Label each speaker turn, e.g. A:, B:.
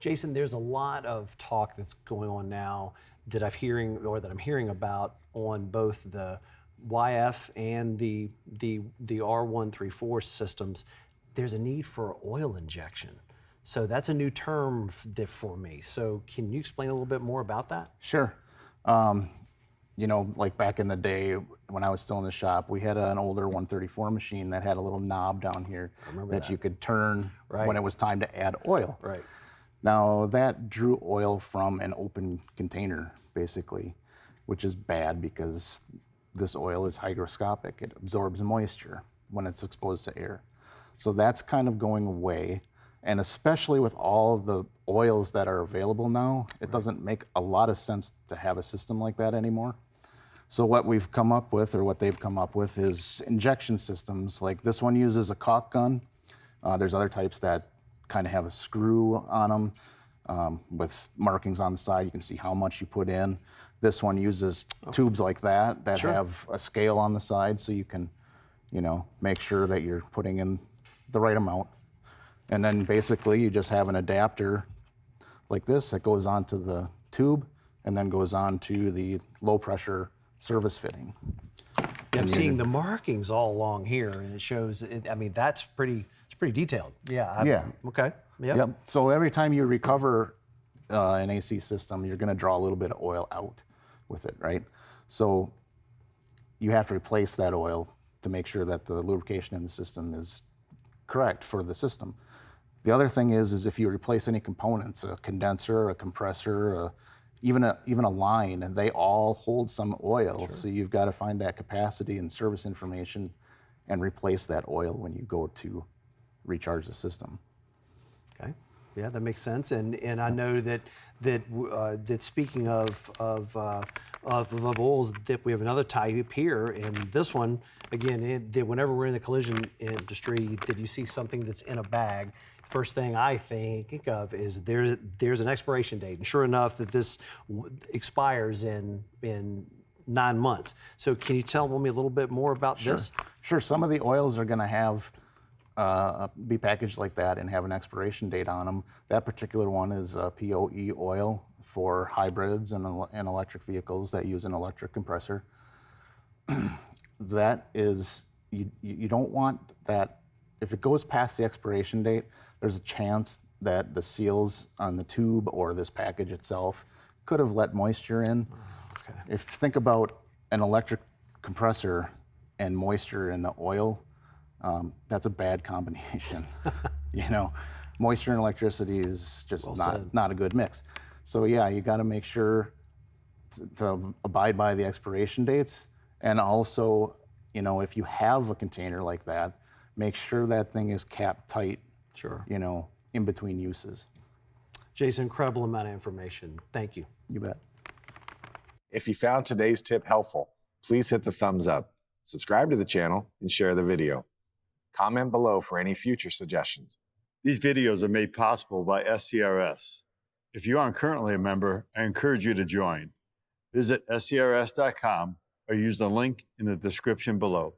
A: Jason, there's a lot of talk that's going on now that I'm hearing about on both the YF and the R134 systems. There's a need for oil injection. So that's a new term for me. So can you explain a little bit more about that?
B: Sure. You know, like back in the day when I was still in the shop, we had an older 134 machine that had a little knob down here that you could turn when it was time to add oil.
A: Right.
B: Now that drew oil from an open container, basically, which is bad because this oil is hygroscopic. It absorbs moisture when it's exposed to air. So that's kind of going away. And especially with all of the oils that are available now, it doesn't make a lot of sense to have a system like that anymore. So what we've come up with, or what they've come up with, is injection systems. Like this one uses a caulk gun. There's other types that kind of have a screw on them with markings on the side. You can see how much you put in. This one uses tubes like that have a scale on the side, so you can, you know, make sure that you're putting in the right amount. And then basically you just have an adapter like this that goes onto the tube and then goes on to the low pressure service fitting.
A: Yeah, I'm seeing the markings all along here, and it shows, I mean, it's pretty detailed. Yeah. Okay. Yep.
B: So every time you recover an AC system, you're gonna draw a little bit of oil out with it, right? So you have to replace that oil to make sure that the lubrication in the system is correct for the system. The other thing is if you replace any components, a condenser, a compressor, even a line, and they all hold some oil. So you've got to find that capacity and service information and replace that oil when you go to recharge the system.
A: Okay. Yeah, that makes sense. And I know that speaking of oils, that we have another type here, and this one again. Whenever we're in the collision industry, did you see something that's in a bag? First thing I think of is there's an expiration date, and sure enough, that this expires in 9 months. So can you tell me a little bit more about this?
B: Sure. Some of the oils are going to have be packaged like that and have an expiration date on them. That particular one is POE oil for hybrids and electric vehicles that use an electric compressor. That is, you don't want that. If it goes past the expiration date, there's a chance that the seals on the tube or this package itself could have let moisture in.
A: Okay.
B: If you think about an electric compressor and moisture in the oil, that's a bad combination. You know, moisture and electricity is just not a good mix. So yeah, you got to make sure to abide by the expiration dates, and also, you know, if you have a container like that, make sure that thing is capped tight.
A: Sure.
B: You know, in between uses.
A: Jason, incredible amount of information. Thank you.
B: You bet.
C: If you found today's tip helpful, please hit the thumbs up, subscribe to the channel, and share the video. Comment below for any future suggestions.
D: These videos are made possible by SCRS. If you aren't currently a member, I encourage you to join. Visit scrs.com or use the link in the description below.